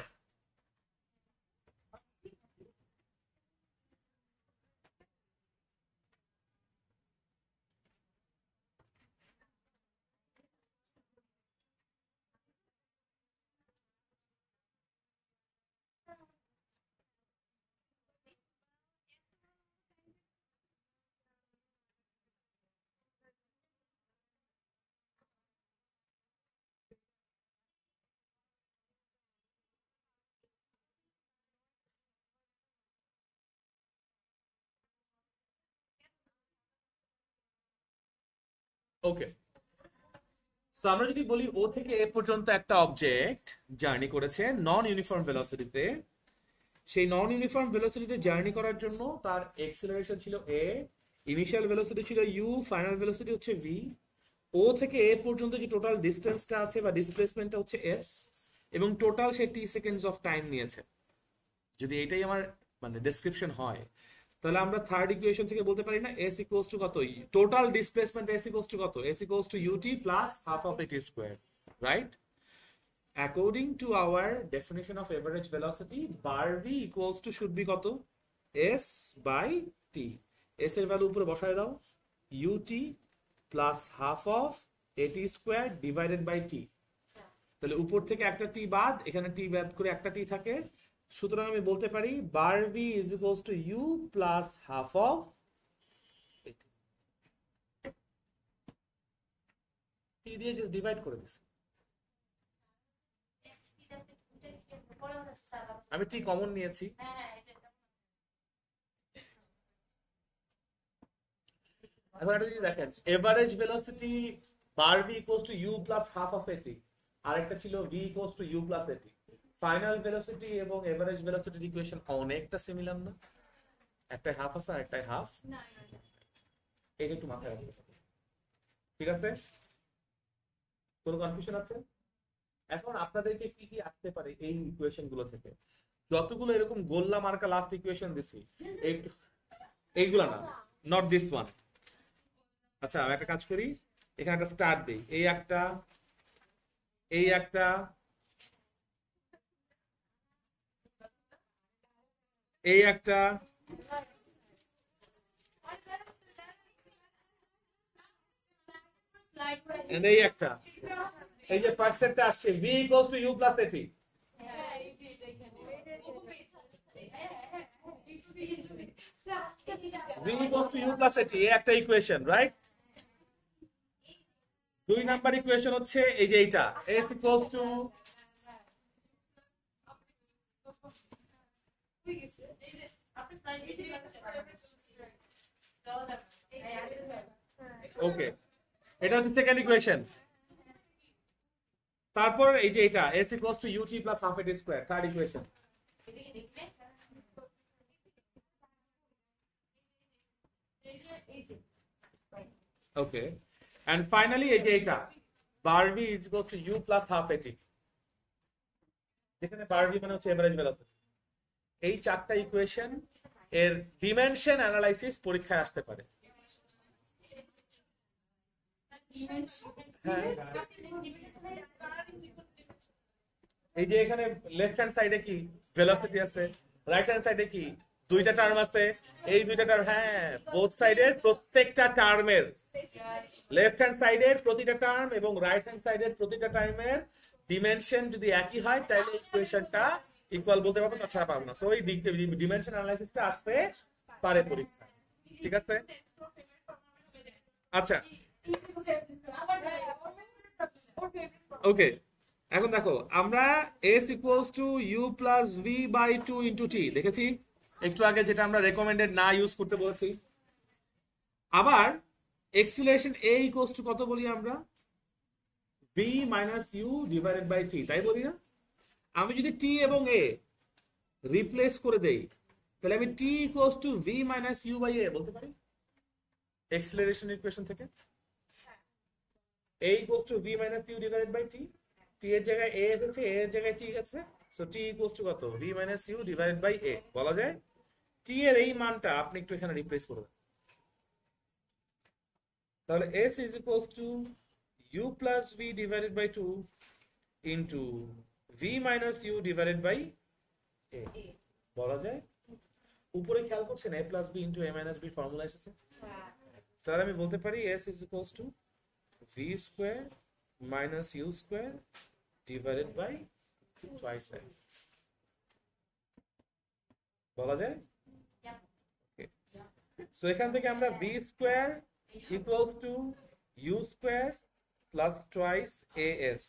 ওকে, তো আমরা যদি বলি ও থেকে এ পর্যন্ত একটা অবজেক্ট জার্নি করেছে নন ইউনিফর্ম ভেলোসিটিতে, সেই নন ইউনিফর্ম ভেলোসিটিতে জার্নি করার জন্য তার এক্সেলারেশন ছিল এ, ইনিশিয়াল ভেলোসিটি ছিল ইউ, ফাইনাল ভেলোসিটি হচ্ছে ভি। ও থেকে এ পর্যন্ত যে টোটাল ডিস্টেন্সটা আছে বা ডিসপ্লেসমেন্টটা হচ্ছে এস, এবং total say T seconds of time নিয়েছে। যদি এটাই আমার মানে ডেসক্রিপশন হয়, তাহলে আমরা থার্ড ইকুয়েশন থেকে বলতে পারি না এস ইকুয়ালস টু কত, total displacement S equals to কত, S equals to UT plus half of A T square, right? According to our definition of average velocity, bar v equals to should be কত, s by t। s এর value উপরে বসায় দাও, ut plus half of at square divided by t। তাহলে উপর থেকে একটা t বাদ, এখানে t বাদ করে একটা t থাকে, সুতরাং আমি বলতে পারি bar v is equals to u plus half of t দিয়ে জাস্ট ডিভাইড করে দিছি। আমি টি কমন নিয়েছি। এখন এটা যদি দেখেন average velocity bar v equals to you plus half of a t, আর একটা ছিল v equals to you plus a t. Final velocity এবং এভারেজ ভেলোসিটির ইকুয়েশন অনেকটা সিমিলার না? একটাই হাফ আছে আর একটাই হাফ, এটা একটু মাথায় রাখতে হবে, ঠিক আছে? কোনো কনফিউশন আছে? এখন আপনাদেরকে কি কি আসতে পারে এই ইকুয়েশন গুলো থেকে? যতগুলো এরকম গোল্লা মার্কা লাস্ট ইকুয়েশন দিছি, এইগুলা না, নট দিস ওয়ান। আচ্ছা আমি একটা কাজ করি, এখানে একটা স্টার্ট দিই, এই একটা, এই একটা, এই একটা, এই একটা, এই যে পার্সেন্টটা আসছে v equals to u plus এটি। v equals to u plus এটি, এই একটা ইকুয়েশন, রাইট? দুই নাম্বার ইকুয়েশন হচ্ছে এই যে এইটা, s ইকুয়ালস টু, ওকে, এটা হচ্ছে সেকেন্ড ইকুয়েশন। তারপর এই যে এটা s equals to ut plus half A T square, third equation. Okay, and finally এই যে এটা বার v is equals to u plus half A T, যেখানে বার v মানে হচ্ছে এভারেজ ভেলোসিটি। এই চারটা ইকুয়েশন এর ডিমেনশন অ্যানালাইসিস পরীক্ষায় আসতে পারে। হ্যাঁ, এই যে এখানে লেফট হ্যান্ড সাইডে কি ভেলোসিটি আছে, রাইট হ্যান্ড সাইডে কি দুইটা টার্ম আছে, এই দুইটা টার্ম, হ্যাঁ বোথ সাইডের প্রত্যেকটা টার্মের, লেফট হ্যান্ড সাইডের প্রতিটা টার্ম এবং রাইট হ্যান্ড সাইডের প্রতিটা টার্মের ডিমেনশন যদি একই হয় তাহলে ইকুয়েশনটা ইকুয়াল বলতে পারবো, তাছাড়া পারবো না। সো এই ডিমেনশন অ্যানালাইসিসটা আসতে পারে পরীক্ষা, ঠিক আছে? আচ্ছা ওকে, এখন দেখো আমরা s equals to u plus v by 2 into t দেখেছি একটু আগে, যেটা আমরা রেকমেন্ডেড না ইউজ করতে বলেছি। আবার এক্সিলারেশন a ইকুয়ালস টু কত বলি আমরা, v minus u divided by t, তাই বলি না? আমি যদি t এবং a রিপ্লেস করে দেই, তাহলে আমি t equals to v minus u by a বলতে পারি এক্সিলারেশন ইকুয়েশন থেকে। a equals to v minus u divided by t, t এর জায়গায় a এসেছে, a এর জায়গায় t আছে, সো t equals to কত, v minus u divided by a বলা যায়। t এর এই মানটা আপনি একটু এখানে রিপ্লেস করবেন, তাহলে s is equals to u plus v divided by 2 into v minus u divided by a বলা যায়। উপরে খেয়াল করছেন a plus b into a minus b formula এসেছে। তাহলে আমি বলতে পারি s is equals to v square minus u square divided by twice a বলা যায়। সো এখান থেকে আমরা v square equals to u square plus twice as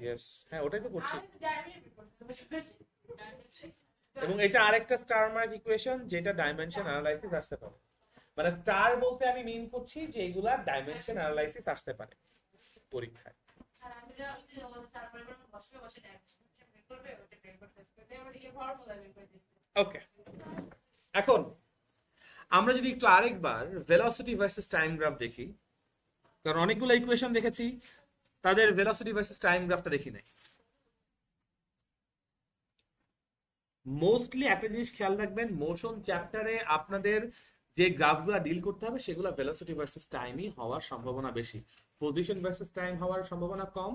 yes হ্যাঁ ওটাই তো করছি। এবং এটা আরেকটা স্টার মার্ক ইকুয়েশন যেটা ডাইমেনশন অ্যানালাইসিস আসতে পারে, মানে স্টার বলতে আমি মিন করছি যে এগুলা ডাইমেনশন অ্যানালাইসিস আসতে পারে পরীক্ষায়। ওকে, এখন আমরা যদি একটু আরেকবার ভেলোসিটি ভার্সেস টাইম গ্রাফ দেখি, কারণ অনেকগুলো ইকুয়েশন দেখেছি, তাদের ভেলোসিটি ভার্সেস টাইম গ্রাফটা দেখি নাই। মোস্টলি একটা জিনিস খেয়াল রাখবেন, মোশন চ্যাপ্টারে আপনাদের যে গ্রাফগুলো ডিল করতে হবে সেগুলো ভেলোসিটি ভার্সেস টাইমই হওয়ার সম্ভাবনা বেশি। পজিশন ভার্সেস টাইম হওয়ার সম্ভাবনা কম,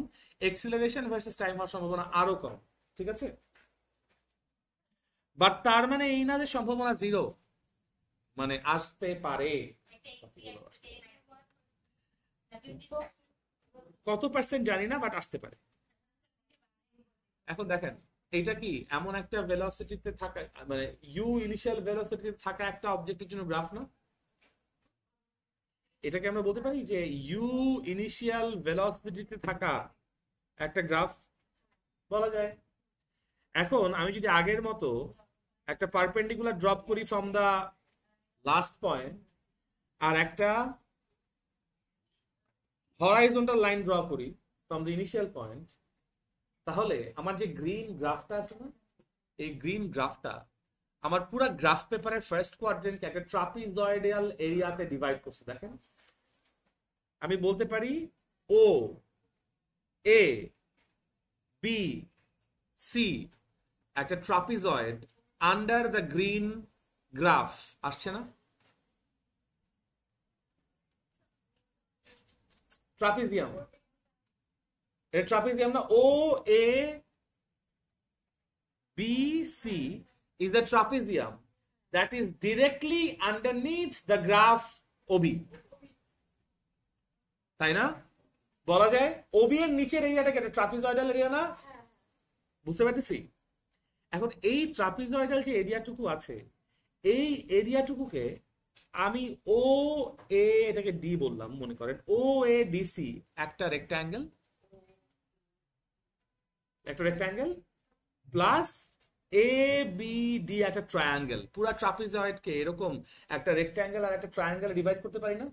এক্সিলারেশন ভার্সেস টাইম হওয়ার সম্ভাবনা আরো কম, ঠিক আছে? বাট তার মানে এই না যে সম্ভাবনা জিরো, মানে আসতে পারে। কত পার্সেন্ট জানি না, বাট আসতে পারে। এখন দেখেন এইটা কি এমন একটা ভেলোসিটিতে থাকা, মানে ইউ ইনিশিয়াল ভেলোসিটিতে থাকা একটা অবজেক্টের জন্য গ্রাফ না? এটাকে আমরা বলতে পারি যে ইউ ইনিশিয়াল ভেলোসিটিতে থাকা একটা গ্রাফ বলা যায়। এখন আমি যদি আগের মতো একটা পারপেন্ডিকুলার ড্রপ করি ফ্রম দা লাস্ট পয়েন্ট আর একটা হরাইজন্টাল লাইন ড্র করি ফ্রম দ্য ইনিশিয়াল পয়েন্ট, তাহলে আমার যে গ্রিন গ্রাফটা আছে না, এই গ্রিন গ্রাফটা আমার পুরো গ্রাফ পেপারের ফার্স্ট কোয়াড্রেন্টকে একটা ট্রাপিজয়েডাল এরিয়াতে ডিভাইড করছে। দেখেন আমি বলতে পারি ও এ বি সি একটা trapezoid under the green graph, আসছে না? ট্রাপিজিয়াম, এটা ট্রাপিজিয়াম না? O A B C is a trapezium that is directly underneath the graph OB, তাই না? বলা যায় OB এর নিচের এরিয়াটা কি ট্রাপিজয়েডাল এরিয়া না? বুঝতে পারতেছি? এখন এই ট্রাপিজয়েডাল যে এরিয়াটুকু আছে, এই এরিয়াটুকুকে আমি ও এ, এটাকে ডি বললাম মনে করেন, ও এ ডিসি একটা rectangle, plus A B D একটা ট্রায়াঙ্গেল। পুরো ট্রাপিজয়েডকে এরকম একটা রেক্ট্যাঙ্গেল আর একটা ট্রায়াঙ্গেল ডিভাইড করতে পারি না?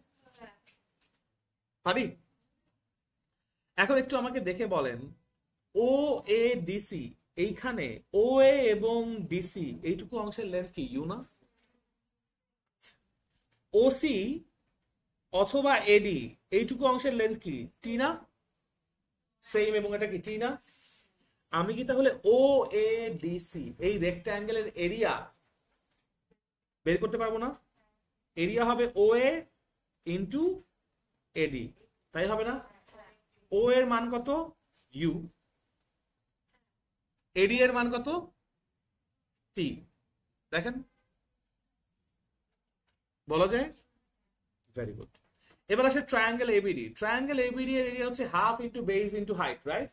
পারি। এখন একটু আমাকে দেখে বলেন, ও এ ডিসি এইখানে ও এ এবং ডিসি এইটুকু অংশের লেন্থ কি ইউ না? ওসি অথবা এডি এইটুকু অংশের লেন্থ কি টি না? সেম, এবং এটা কি টি না? আমি কি তাহলে ও এ ডিসি এই রেক্ট্যাঙ্গেলের এরিয়া বের করতে পারবো না? এরিয়া হবে ও এ ইন্টু এডি, তাই হবে না? ও এর মান কত? ইউ। এডি এর মান কত? টি। দেখেন বলা যায়। Very good. এবার আসে ট্রায়াঙ্গেল এবিডি। ট্রায়াঙ্গেল এবিডি এর এরিয়া হচ্ছে half into base into height, right?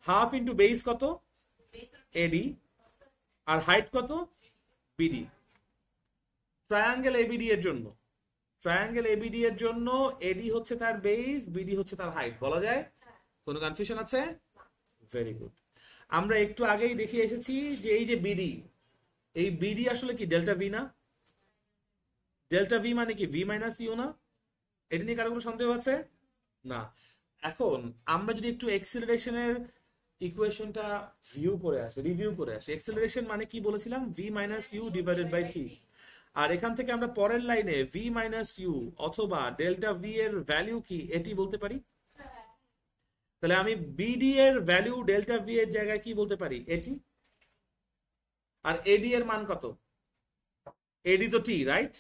Half into base কত? এডি, আর হাইট কত? বিডি। ট্রায়াঙ্গেল এবিডি এর জন্য, এডি হচ্ছে তার বেস, বিডি হচ্ছে তার হাইট, বলা যায়? কোনো কনফিউশন আছে? Very good. আমরা একটু আগেই দেখিয়ে এসেছি যে এই যে বিডি, এই বিডি আসলে কি ডেল্টা ভি না? ডেল্টা ভি মানে কি ভি মাইনাস ইউ না? এটা নিয়ে কারো কোনো সন্দেহ আছে? না। এখন আমরা যদি একটু এক্সিলারেশনের ইকুয়েশনটা রিভিউ করে আসি। এক্সিলারেশন মানে কি বলেছিলাম? V minus U divided by T. আর এখান থেকে আমরা পরের লাইনে ভি মাইনাস ইউ অথবা ডেল্টা ভি এর ভ্যালু কি এটি বলতে পারি। তাহলে আমি বিডি এর ভ্যালু ডেল্টা ভি এর জায়গায় কি বলতে পারি? এটি। আর এডি এর মান কত? এডি তো টি, রাইট?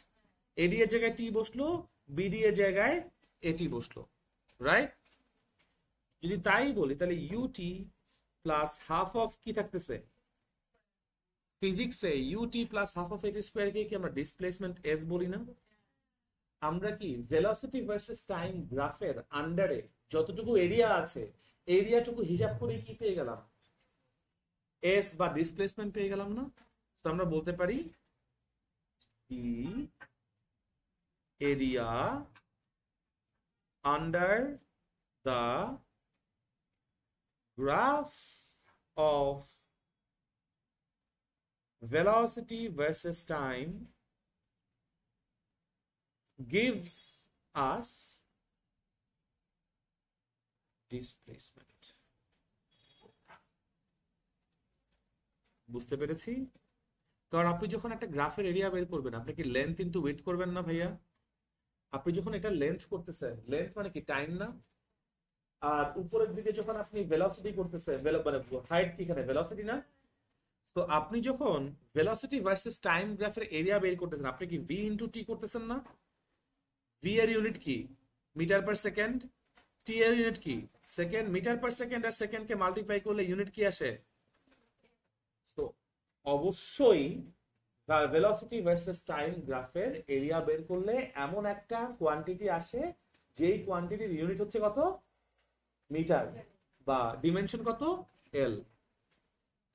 এডি এর জায়গায় টি বসলো, বিডি এর জায়গায় এটি বসলো, রাইট? যদি তাই বলি তাহলে ইউটি প্লাস হাফ অফ কি থাকতেছে, ফিজিক্সে ইউটি প্লাস হাফ অফ এটি স্কোয়ারকে কি আমরা ডিসপ্লেসমেন্ট এস বলি না? আমরা কি ভেলোসিটি ভার্সেস টাইম গ্রাফের আন্ডারে যতটুকু এরিয়া আছে এরিয়াটুকু হিসাব করে কি পেয়ে গেলাম, এস বা ডিসপ্লেসমেন্ট পেয়ে গেলাম না? তো আমরা বলতে পারি the area under the graph of velocity versus time gives us displacement. বুঝতে পেরেছি? কারণ আপনি যখন একটা গ্রাফের এরিয়া বের করবেন আপনি কি লেন্থ ইনটু উইডথ করবেন না ভাইয়া? আপনি যখন এটা লেন্থ করতেছেন, লেন্থ মানে কি টাইম না? আর উপরের দিকে যখন আপনি ভেলোসিটি করতেছেন, মানে হাইট কি এখানে ভেলোসিটি না? তো আপনি যখন ভেলোসিটি ভার্সেস টাইম গ্রাফের এরিয়া বের করতেছেন আপনি কি ভি ইনটু টি করতেছেন না? ভি এর ইউনিট কি? Metre per second. টি এর ইউনিট কি? সেকেন্ড। মিটার পার সেকেন্ড আর সেকেন্ডকে মাল্টিপ্লাই করলে ইউনিট কি আসে? তো অবশ্যই ভেলোসিটি ভার্সেস টাইম গ্রাফের এরিয়া বের করলে এমন একটা কোয়ান্টিটি আসে যেই কোয়ান্টিটির ইউনিট হচ্ছে কত? মিটার, বা ডিমেনশন কত? এল।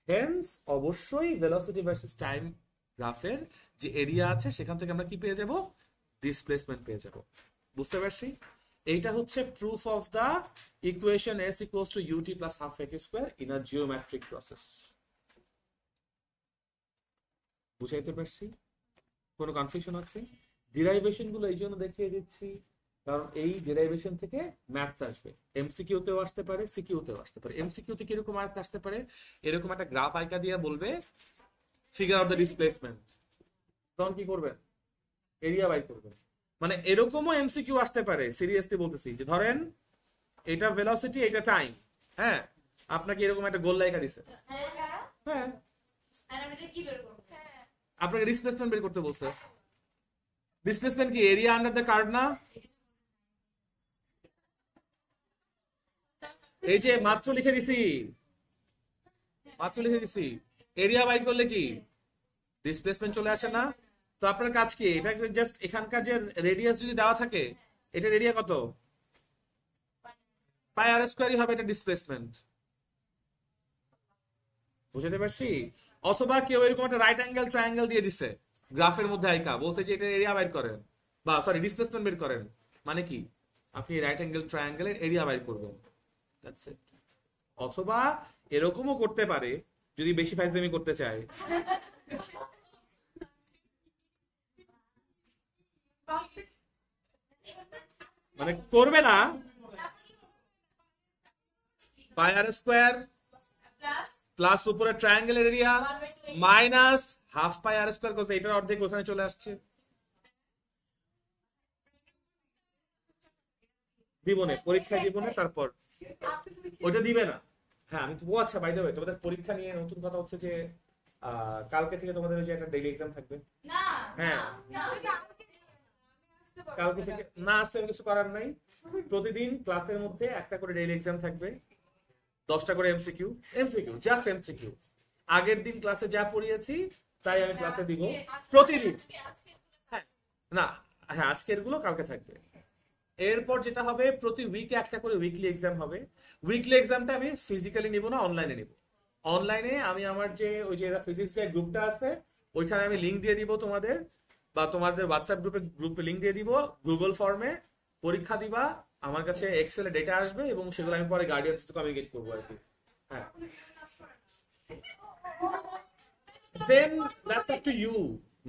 হেন্স অবশ্যই ভেলোসিটি ভার্সেস টাইম গ্রাফের যে এরিয়া আছে সেখান থেকে আমরা কি পেয়ে যাব? ডিসপ্লেসমেন্ট পেয়ে যাব। বুঝতে পারছি? এইটা হচ্ছে proof of the equation s equals to UT plus half x square in a geometric process. বুঝাইতে পারছি? কোনো কনফিউশন আছে? ডিরাইভেশন গুলো এই জন্য দেখিয়ে দিচ্ছি কারণ এই ডিরাইভেশন থেকে ম্যাথস আসবে, এমসিকিউ তেও আসতে পারে, সিকিউ তেও আসতে পারে। এমসিকিউ তে কিরকম ম্যাথ আসতে পারে? এরকম একটা গ্রাফ আইকা দিয়ে বলবে ফিগার অফ দ্য ডিসপ্লেসমেন্ট, তখন কি করবেন? এরিয়া বাই করবেন। মানে এরকমও এমসিকিউ আসতে পারে, সিরিয়াসলি বলতেছি, যে ধরেন এটা ভেলোসিটি এটা টাইম, হ্যাঁ আপনাকে এরকম একটা গোল লাইকা দিছে, হ্যাঁ আপনাকে ডিসপ্লেসমেন্ট বের করতে বলছে। ডিসপ্লেসমেন্ট কি? এরিয়া আন্ডার দ্য কার্ভ না? এই যে মাত্র লিখে দিছি, এরিয়া বাই করলে কি ডিসপ্লেসমেন্ট চলে আসে না? তো আপনার কাজ কি? এটা জাস্ট এখানকার যে রেডিয়াস যদি দেওয়া থাকে, এটা এরিয়া কত? পাই আর স্কয়ারই হবে এটা ডিসপ্লেসমেন্ট। বুঝতে পারছি? অথবা কেউ এরকম একটা রাইট অ্যাঙ্গেল ট্রায়াঙ্গেল দিয়ে দিছে গ্রাফের মধ্যে আইকা, বলছে যে এটা এরিয়া বাইর করেন, বা সরি ডিসপ্লেসমেন্ট বের করেন। মানে কি? আপনি রাইট অ্যাঙ্গেল ট্রায়াঙ্গেলের এরিয়া বাইর করবেন, দ্যাটস ইট। অথবা এরকমও করতে পারে যদি বেশি ফাইজলামি করতে চায়, মানে করবে না পাই আর স্কয়ার প্লাস উপরে ট্রায়াঙ্গেলের এরিয়া মাইনাস হাফ পাই আর স্কয়ার করতে, এটার অর্ধেক ওখানে চলে আসছে। দিবনে পরীক্ষায় দিবনে, তারপর ওইটা দিবে না। হ্যাঁ আমি তো, ও আচ্ছা বাই দ্য ওয়ে তোমাদের পরীক্ষা নিয়ে নতুন কথা হচ্ছে যে কালকে থেকে তোমাদের ওই যে একটা ডেইলি এক্সাম থাকবে। হ্যাঁ কালকে থেকে না আসলে কিছু করার নাই, প্রতিদিন ক্লাসের মধ্যে একটা করে ডেইলি এক্সাম থাকবে, 10টা করে এমসিকিউ, জাস্ট এমসিকিউ। আগের দিন ক্লাসে যা পড়িয়েছি তাই আমি ক্লাসে দিব প্রতিদিন। হ্যাঁ না, হ্যাঁ আজকের গুলো কালকে থাকবে। এরপর যেটা হবে প্রতি উইকে একটা করে উইকলি এক্সাম হবে। উইকলি এক্সামটা আমি ফিজিক্যালি নিব না, অনলাইনে নিব। অনলাইনে আমি আমার যে ওই যে ফিজিক্স এর গ্রুপটা আছে ওইখানে আমি লিংক দিয়ে দিব তোমাদের, বা তোমাদের হোয়াটসঅ্যাপ গ্রুপে লিংক দিয়ে দিব, গুগল ফর্মে পরীক্ষা দিবা, আমার কাছে এক্সেলে ডেটা আসবে এবং সেগুলো আমি পরে গার্ডিয়ানস সাথে কমিউনিকেট করবো আর কি। হ্যাঁ দেন দ্যাটস আপ টু ইউ,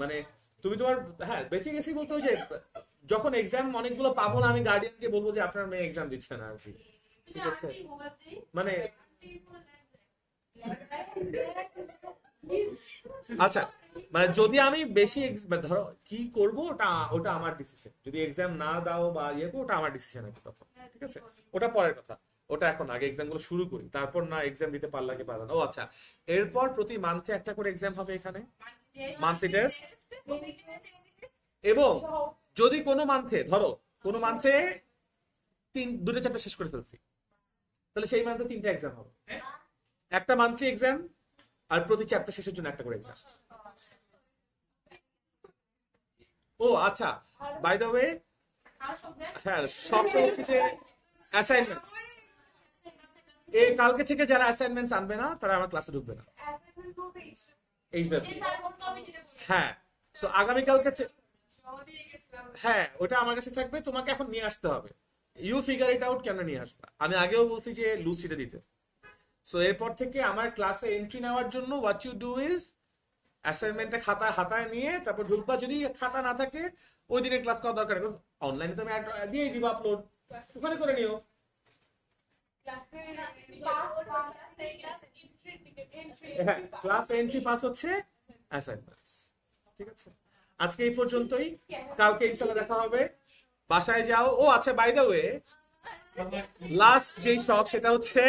মানে তুমি তোমার, হ্যাঁ বেঁচে গেছি বলতে ওই যে যখন এক্সাম অনেকগুলো পাবো না আমি গার্ডিয়ানকে বলবো যে আপনার মেয়ে এক্সাম দিচ্ছে না আর কি, ঠিক আছে? মানে আচ্ছা মানে যদি আমি বেশি ধরো কি করবো ওটা আমার ডিসিশন, যদি এক্সাম না দাও বা ইয়ে করো ওটা আমার ডিসিশন আছে তখন, ঠিক আছে? ওটা পরের কথা, ওটা এখন আগে এক্সাম গুলো শুরু করি, তারপর না এক্সাম দিতে পারলা কি পারলা না। ও আচ্ছা, এরপর প্রতি মান্থে একটা করে এক্সাম হবে এখানে, মান্থলি টেস্ট। এবং যদি কোনো মান্থে ধরো কোনো মান্থে দুটো চ্যাপ্টার শেষ করে ফেলছি, তাহলে সেই মান্থে 3টা এক্সাম হবে, একটা মান্থলি এক্সাম আর প্রতি চ্যাপ্টার শেষের জন্য একটা করে এক্সাম। ও আচ্ছা, বাই দ্য ওয়ে, হ্যাঁ সবটা হচ্ছে যে অ্যাসাইনমেন্টস, এই কালকে থেকে যারা অ্যাসাইনমেন্টস আনবে না তারা আমার ক্লাসে ঢুকবে না। হ্যাঁ, সো আগামীকালকে হ্যাঁ ওটা আমার কাছে থাকবে, তোমাকে এখন নিয়ে আসতে হবে। ইউ ফিগার ইট আউট, কেন নিয়ে আসবা। আমি আগেও বলছি যে লুসিটা দিতে। সো এরপর থেকে আমার ক্লাসে এন্ট্রি নেওয়ার জন্য হোয়াট ইউ ডু ইজ অ্যাসাইনমেন্টটা হাতায় নিয়ে তারপর ঢুকবা। যদি খাতা না থাকে ওই দিনের ক্লাস করা দরকার, অনলাইনে তো আমি দিয়েই দিব আপলোড, ওখানে করে নিও। হ্যাঁ, ক্লাস এন্ট্রি পাস হচ্ছে অ্যাসাইনমেন্টস। ঠিক আছে, আজকে এই পর্যন্তই, কালকে ইনশাআল্লাহ দেখা হবে। বাসায় যাও। ও আচ্ছা, বাই দ্য ওয়ে লাস্ট যেই শখ সেটা হচ্ছে